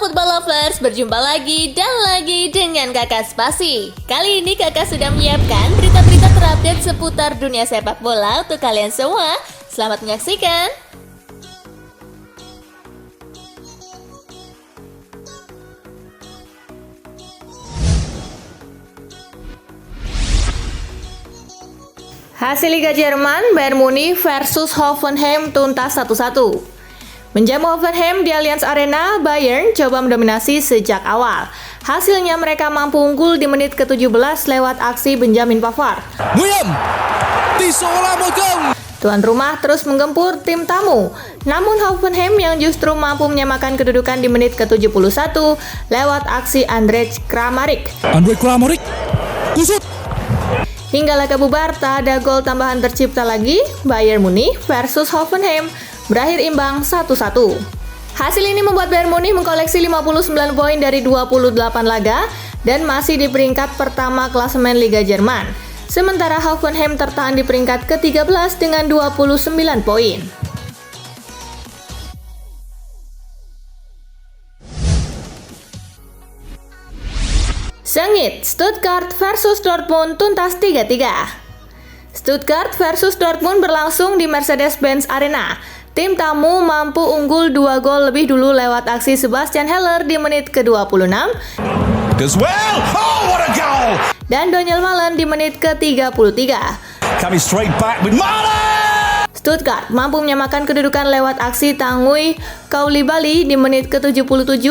Football Lovers, berjumpa lagi dan lagi dengan Kakak Spasi. Kali ini Kakak sudah menyiapkan berita-berita terupdate seputar dunia sepak bola untuk kalian semua. Selamat menyaksikan. Hasil Liga Jerman, Bayern Munich versus Hoffenheim tuntas 1-1. Menjamu Hoffenheim di Allianz Arena, Bayern coba mendominasi sejak awal. Hasilnya mereka mampu unggul di menit ke-17 lewat aksi Benjamin Pavard. Tuan rumah terus menggempur tim tamu. Namun Hoffenheim yang justru mampu menyamakan kedudukan di menit ke-71 lewat aksi Andrej Kramaric. Kusut! Hingga laga bubar, tak ada gol tambahan tercipta lagi. Bayern Munich versus Hoffenheim berakhir imbang 1-1. Hasil ini membuat Bayern Munich mengkoleksi 59 poin dari 28 laga dan masih di peringkat pertama klasemen Liga Jerman. Sementara Hoffenheim tertahan di peringkat ke-13 dengan 29 poin. Sengit, Stuttgart versus Dortmund tuntas 3-3. Stuttgart versus Dortmund berlangsung di Mercedes-Benz Arena. Tim tamu mampu unggul 2 gol lebih dulu lewat aksi Sebastian Haller di menit ke-26 dan Daniel Malen di menit ke-33. Stuttgart mampu menyamakan kedudukan lewat aksi Tanguy Koulibaly di menit ke-77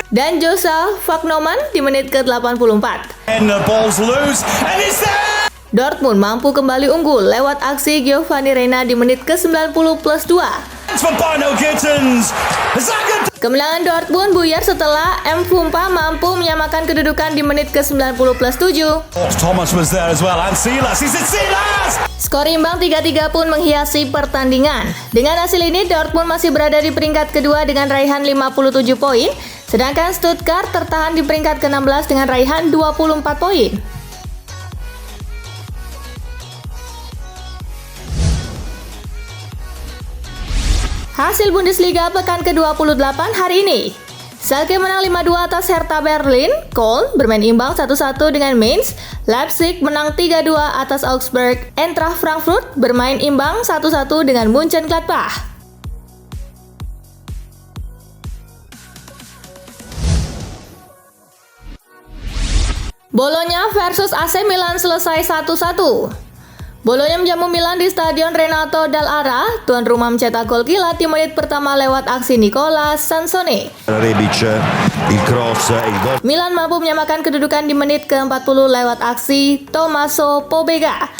dan Joseph Vagnoman di menit ke-84. Dortmund mampu kembali unggul lewat aksi Giovanni Reina di menit ke-90 plus 2. Kemenangan Dortmund buyar setelah M. Fumpa mampu menyamakan kedudukan di menit ke-90 plus 7. Skor imbang 3-3 pun menghiasi pertandingan. Dengan hasil ini, Dortmund masih berada di peringkat kedua dengan raihan 57 poin, sedangkan Stuttgart tertahan di peringkat ke-16 dengan raihan 24 poin. Hasil Bundesliga pekan ke-28 hari ini. Schalke menang 5-2 atas Hertha Berlin, Köln bermain imbang 1-1 dengan Mainz, Leipzig menang 3-2 atas Augsburg, Eintracht Frankfurt bermain imbang 1-1 dengan Mönchengladbach. Bologna versus AC Milan selesai 1-1. Bologna menjamu Milan di Stadion Renato Dall'Ara. Tuan rumah mencetak gol kilat di menit pertama lewat aksi Nicolas Sansone. Milan mampu menyamakan kedudukan di menit ke-40 lewat aksi Tommaso Pobega.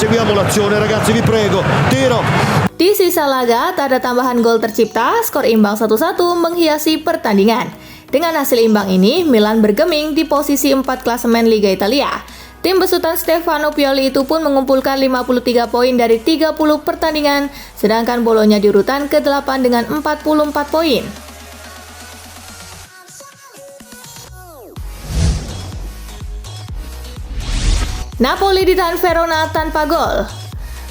Di sisa laga, tak ada tambahan gol tercipta, skor imbang 1-1 menghiasi pertandingan. Dengan hasil imbang ini, Milan bergeming di posisi 4 klasemen Liga Italia. Tim besutan Stefano Pioli itu pun mengumpulkan 53 poin dari 30 pertandingan, sedangkan Bologna di urutan ke-8 dengan 44 poin. Napoli ditahan Verona tanpa gol.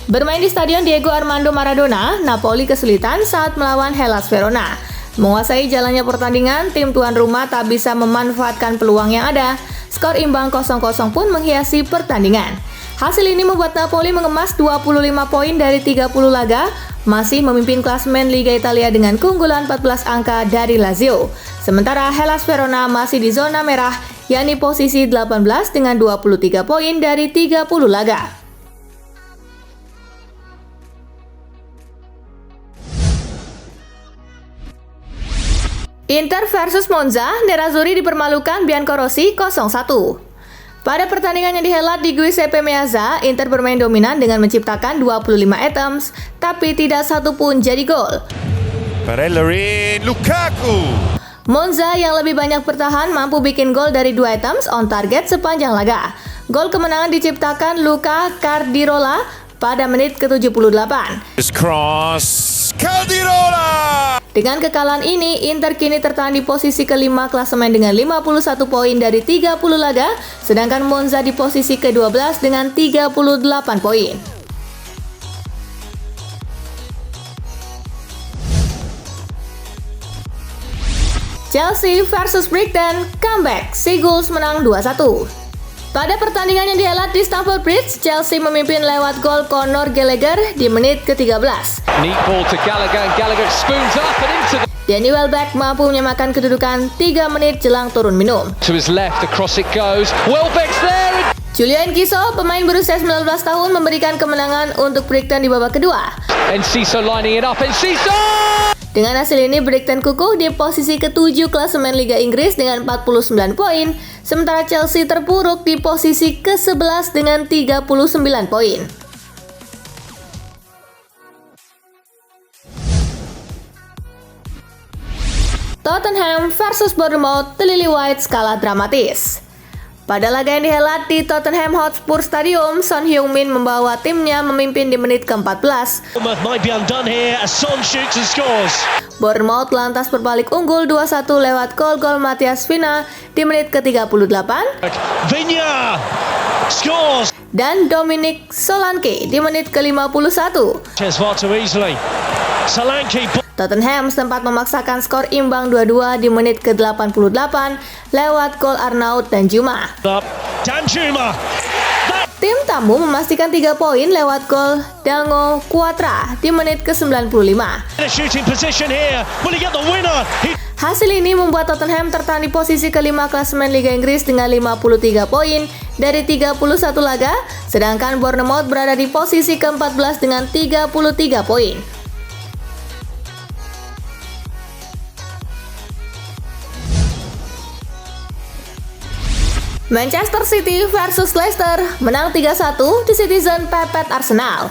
Bermain di Stadion Diego Armando Maradona, Napoli kesulitan saat melawan Hellas Verona. Menguasai jalannya pertandingan, tim tuan rumah tak bisa memanfaatkan peluang yang ada. Skor imbang 0-0 pun menghiasi pertandingan. Hasil ini membuat Napoli mengemas 25 poin dari 30 laga, masih memimpin klasemen Liga Italia dengan keunggulan 14 angka dari Lazio. Sementara Hellas Verona masih di zona merah, yakni posisi 18 dengan 23 poin dari 30 laga. Inter versus Monza, Nerazzurri dipermalukan Biancorossi 0-1. Pada pertandingan yang dihelat di Giuseppe Meazza, Inter bermain dominan dengan menciptakan 25 items, tapi tidak satu pun jadi gol. Monza yang lebih banyak bertahan mampu bikin gol dari 2 items on target sepanjang laga. Gol kemenangan diciptakan Luca Cardirola pada menit ke-78. Dengan kekalahan ini, Inter kini tertahan di posisi kelima klasemen dengan 51 poin dari 30 laga, sedangkan Monza di posisi ke-12 dengan 38 poin. Chelsea versus Brighton, comeback, Sea Gulls menang 2-1. Pada pertandingan yang dihelat di Stamford Bridge, Chelsea memimpin lewat gol Conor Gallagher di menit ke-13. Neat ball to Gallagher, and Gallagher spoons up and into the... Danny Welbeck mampu menyamakan kedudukan 3 menit jelang turun minum. To his left, across it goes. Welbeck's there. Julian Kiso, pemain berusia 19 tahun, memberikan kemenangan untuk Brighton di babak kedua. Enciso lining it up, Enciso! Dengan hasil ini, Brighton kukuh di posisi ke-7 klasemen Liga Inggris dengan 49 poin, sementara Chelsea terpuruk di posisi ke-11 dengan 39 poin. Tottenham versus Bournemouth, The Lily Whites kalah dramatis. Pada laga yang dihelat di Tottenham Hotspur Stadium, Son Heung-min membawa timnya memimpin di menit ke-14. Bournemouth lantas berbalik unggul 2-1 lewat gol Matthias Vina di menit ke-38. Dan Dominic Solanke di menit ke-51. Tottenham sempat memaksakan skor imbang 2-2 di menit ke-88 lewat gol Arnaud Danjuma. Tim tamu memastikan 3 poin lewat gol Dango Quatra di menit ke-95. Hasil ini membuat Tottenham tertahan di posisi ke-5 klasemen Liga Inggris dengan 53 poin dari 31 laga, sedangkan Bournemouth berada di posisi ke-14 dengan 33 poin. Manchester City versus Leicester menang 3-1 di Citizen pepet Arsenal.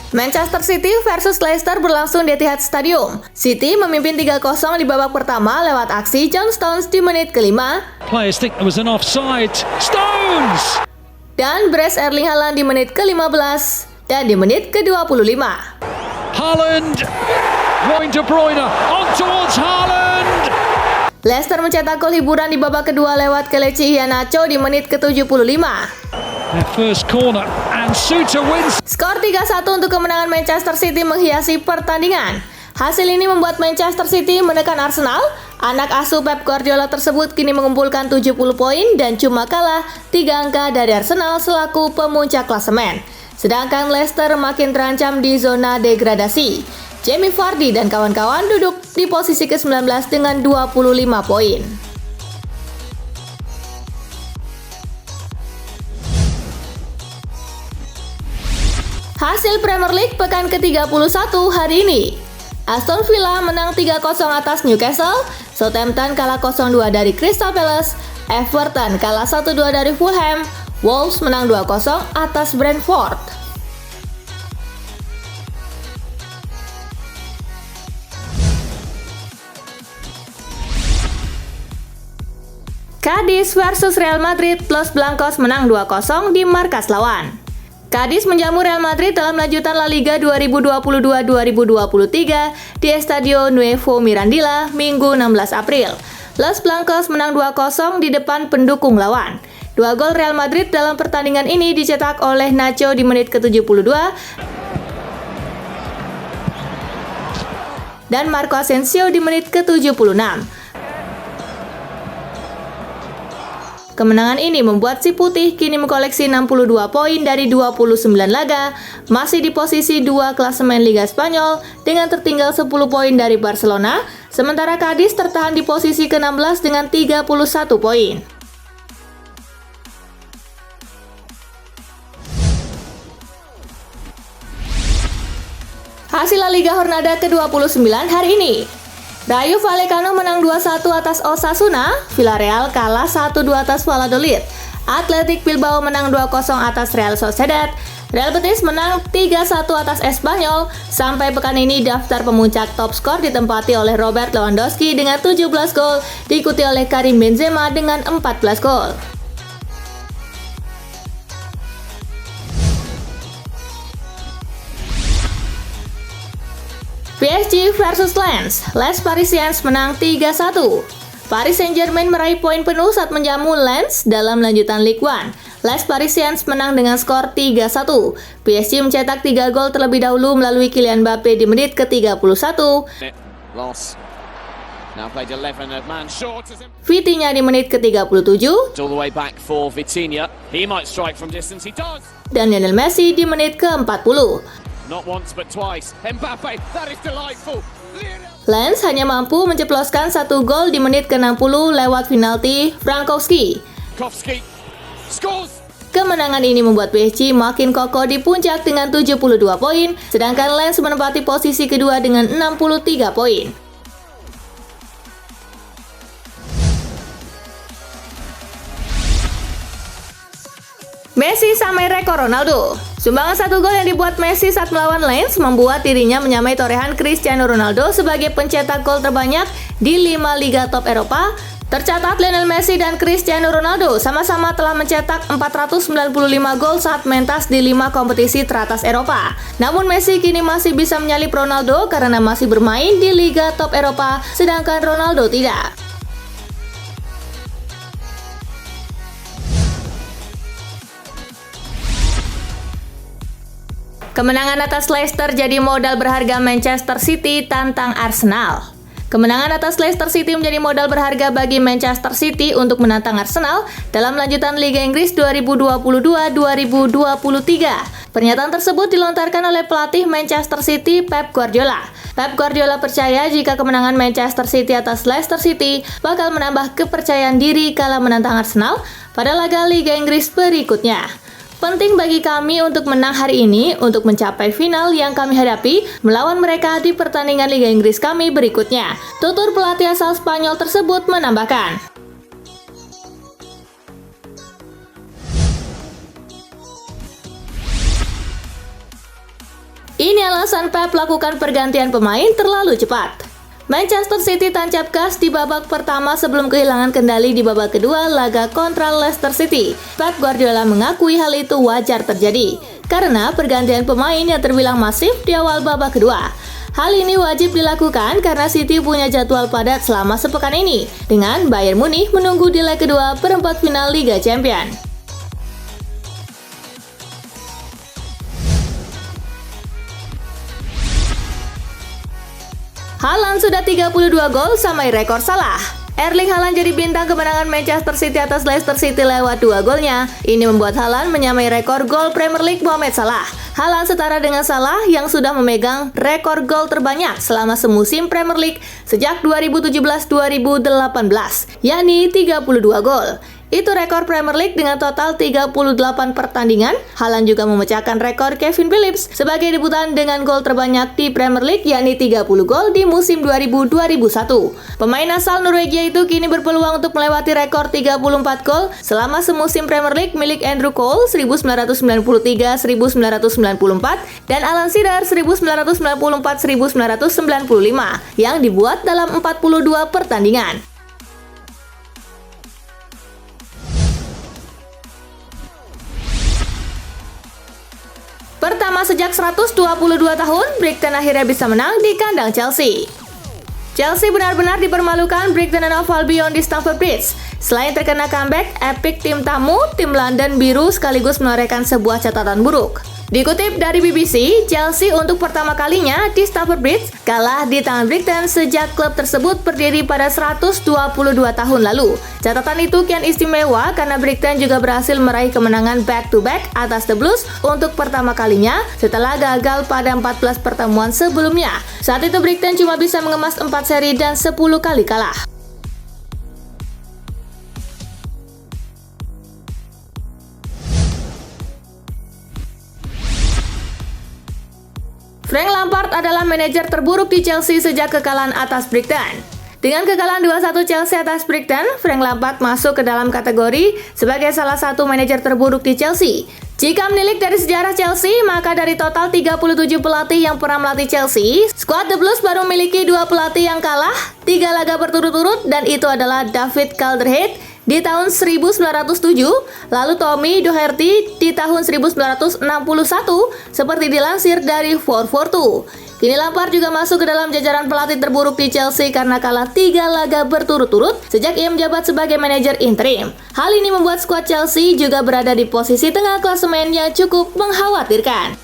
Manchester City versus Leicester berlangsung di Etihad Stadium. City memimpin 3-0 di babak pertama lewat aksi John Stones di menit ke-5. Players think there was an offside. Stones! Dan brace Erling Haaland di menit ke-15 dan di menit ke-25. Haaland! Going to Bruyne, on towards Haaland! Leicester mencetak gol hiburan di babak kedua lewat Kelechi Iheanacho di menit ke-75. Their first corner and Suter wins. Skor 3-1 untuk kemenangan Manchester City menghiasi pertandingan. Hasil ini membuat Manchester City menekan Arsenal. Anak asuh Pep Guardiola tersebut kini mengumpulkan 70 poin dan cuma kalah 3 angka dari Arsenal selaku pemuncak klasemen. Sedangkan Leicester makin terancam di zona degradasi. Jamie Vardy dan kawan-kawan duduk di posisi ke-19 dengan 25 poin. Hasil Premier League pekan ke-31 hari ini. Aston Villa menang 3-0 atas Newcastle, Southampton kalah 0-2 dari Crystal Palace, Everton kalah 1-2 dari Fulham, Wolves menang 2-0 atas Brentford. Cadiz versus Real Madrid, Los Blancos menang 2-0 di markas lawan. Cadiz menjamu Real Madrid dalam lanjutan La Liga 2022-2023 di Estadio Nuevo Mirandilla, Minggu 16 April. Los Blancos menang 2-0 di depan pendukung lawan. 2 gol Real Madrid dalam pertandingan ini dicetak oleh Nacho di menit ke-72 dan Marco Asensio di menit ke-76. Kemenangan ini membuat si putih kini mengkoleksi 62 poin dari 29 laga, masih di posisi 2 klasemen Liga Spanyol dengan tertinggal 10 poin dari Barcelona, sementara Cadiz tertahan di posisi ke-16 dengan 31 poin. Hasil La Liga Jornada ke-29 hari ini. Rayo Vallecano menang 2-1 atas Osasuna, Villarreal kalah 1-2 atas Valladolid, Athletic Bilbao menang 2-0 atas Real Sociedad, Real Betis menang 3-1 atas Espanyol. Sampai pekan ini daftar pemuncak top skor ditempati oleh Robert Lewandowski dengan 17 gol, diikuti oleh Karim Benzema dengan 14 gol. PSG versus Lens, Les Parisiens menang 3-1. Paris Saint-Germain meraih poin penuh saat menjamu Lens dalam lanjutan Ligue 1. Les Parisiens menang dengan skor 3-1. PSG mencetak 3 gol terlebih dahulu melalui Kylian Mbappe di menit ke-31. Now played 11 a man short. Vitinha di menit ke-37. All the way back for Vitinha. He might strike from distance. He does. Dan Lionel Messi di menit ke-40. Not once but twice. Mbappe, that is delightful. Lens hanya mampu menceploskan 1 gol di menit ke-60 lewat penalti Frankowski. Kowski scores. Kemenangan ini membuat PSG makin kokoh di puncak dengan 72 poin, sedangkan Lens menempati posisi kedua dengan 63 poin. Messi samai rekor Ronaldo. Sumbangan 1 gol yang dibuat Messi saat melawan Lens membuat dirinya menyamai torehan Cristiano Ronaldo sebagai pencetak gol terbanyak di 5 liga top Eropa. Tercatat Lionel Messi dan Cristiano Ronaldo sama-sama telah mencetak 495 gol saat mentas di 5 kompetisi teratas Eropa. Namun Messi kini masih bisa menyalip Ronaldo karena masih bermain di liga top Eropa, sedangkan Ronaldo tidak. Kemenangan atas Leicester jadi modal berharga Manchester City tantang Arsenal. Kemenangan atas Leicester City menjadi modal berharga bagi Manchester City untuk menantang Arsenal dalam lanjutan Liga Inggris 2022-2023. Pernyataan tersebut dilontarkan oleh pelatih Manchester City, Pep Guardiola. Pep Guardiola percaya jika kemenangan Manchester City atas Leicester City bakal menambah kepercayaan diri kala menantang Arsenal pada laga Liga Inggris berikutnya. Penting bagi kami untuk menang hari ini untuk mencapai final yang kami hadapi melawan mereka di pertandingan Liga Inggris kami berikutnya. Tutur pelatih asal Spanyol tersebut menambahkan. Ini alasan Pep lakukan pergantian pemain terlalu cepat. Manchester City tancap gas di babak pertama sebelum kehilangan kendali di babak kedua laga kontra Leicester City. Pep Guardiola mengakui hal itu wajar terjadi karena pergantian pemain yang terbilang masif di awal babak kedua. Hal ini wajib dilakukan karena City punya jadwal padat selama sepekan ini dengan Bayern Munich menunggu di leg kedua perempat final Liga Champions. Haaland sudah 32 gol samai rekor Salah. Erling Haaland jadi bintang kemenangan Manchester City atas Leicester City lewat 2 golnya. Ini membuat Haaland menyamai rekor gol Premier League Mohamed Salah. Haaland setara dengan Salah yang sudah memegang rekor gol terbanyak selama semusim Premier League sejak 2017-2018, yakni 32 gol. Itu rekor Premier League dengan total 38 pertandingan. Haaland juga memecahkan rekor Kevin Phillips sebagai debutan dengan gol terbanyak di Premier League, yakni 30 gol di musim 2000-2001. Pemain asal Norwegia itu kini berpeluang untuk melewati rekor 34 gol selama semusim Premier League milik Andrew Cole 1993-1994 dan Alan Shearer 1994-1995 yang dibuat dalam 42 pertandingan. Pertama sejak 122 tahun, Brighton akhirnya bisa menang di kandang Chelsea. Chelsea benar-benar dipermalukan Brighton and Hove Albion di Stamford Bridge. Selain terkena comeback, epic tim tamu, tim London Biru sekaligus menorehkan sebuah catatan buruk. Dikutip dari BBC, Chelsea untuk pertama kalinya di Stamford Bridge kalah di tangan Brighton sejak klub tersebut berdiri pada 122 tahun lalu. Catatan itu kian istimewa karena Brighton juga berhasil meraih kemenangan back-to-back atas The Blues untuk pertama kalinya setelah gagal pada 14 pertemuan sebelumnya. Saat itu Brighton cuma bisa mengemas 4 seri dan 10 kali kalah. Frank Lampard adalah manajer terburuk di Chelsea sejak kekalahan atas Brighton. Dengan kekalahan 2-1 Chelsea atas Brighton, Frank Lampard masuk ke dalam kategori sebagai salah satu manajer terburuk di Chelsea. Jika menilik dari sejarah Chelsea, maka dari total 37 pelatih yang pernah melatih Chelsea, skuad The Blues baru memiliki 2 pelatih yang kalah 3 laga berturut-turut, dan itu adalah David Calderhead di tahun 1907, lalu Tommy Doherty di tahun 1961, seperti dilansir dari 442. Kini Lampard juga masuk ke dalam jajaran pelatih terburuk di Chelsea karena kalah 3 laga berturut-turut sejak ia menjabat sebagai manajer interim. Hal ini membuat skuad Chelsea juga berada di posisi tengah klasemen yang cukup mengkhawatirkan.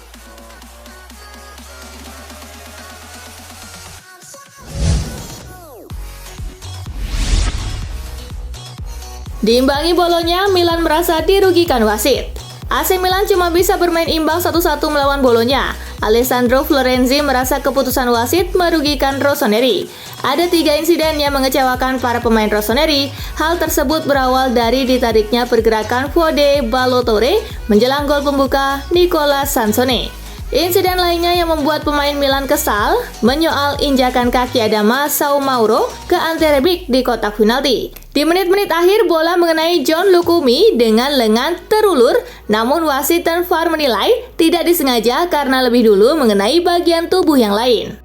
Diimbangi Bolonya, Milan merasa dirugikan wasit. AC Milan cuma bisa bermain imbang 1-1 melawan Bolonya. Alessandro Florenzi merasa keputusan wasit merugikan Rossoneri. Ada 3 insiden yang mengecewakan para pemain Rossoneri. Hal tersebut berawal dari ditariknya pergerakan Fode Ballo-Touré menjelang gol pembuka Nicola Sansone. Insiden lainnya yang membuat pemain Milan kesal menyoal injakan kaki Adama Sao Mauro ke Ante Rebic di kotak penalti. Di menit-menit akhir, bola mengenai John Lukumi dengan lengan terulur, namun wasit dan VAR menilai tidak disengaja karena lebih dulu mengenai bagian tubuh yang lain.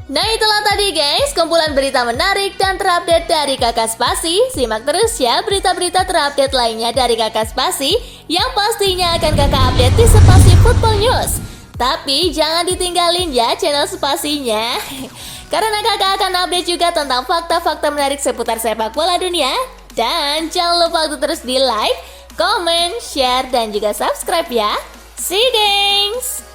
Nah, itulah tadi guys, kumpulan berita menarik dan terupdate dari Kakak Spasi. Simak terus ya berita-berita terupdate lainnya dari Kakak Spasi yang pastinya akan Kakak update di Spasi Football News. Tapi jangan ditinggalin ya channel Spasinya, karena kakak akan update juga tentang fakta-fakta menarik seputar sepak bola dunia. Dan jangan lupa untuk terus di like, comment, share, dan juga subscribe ya. See you guys!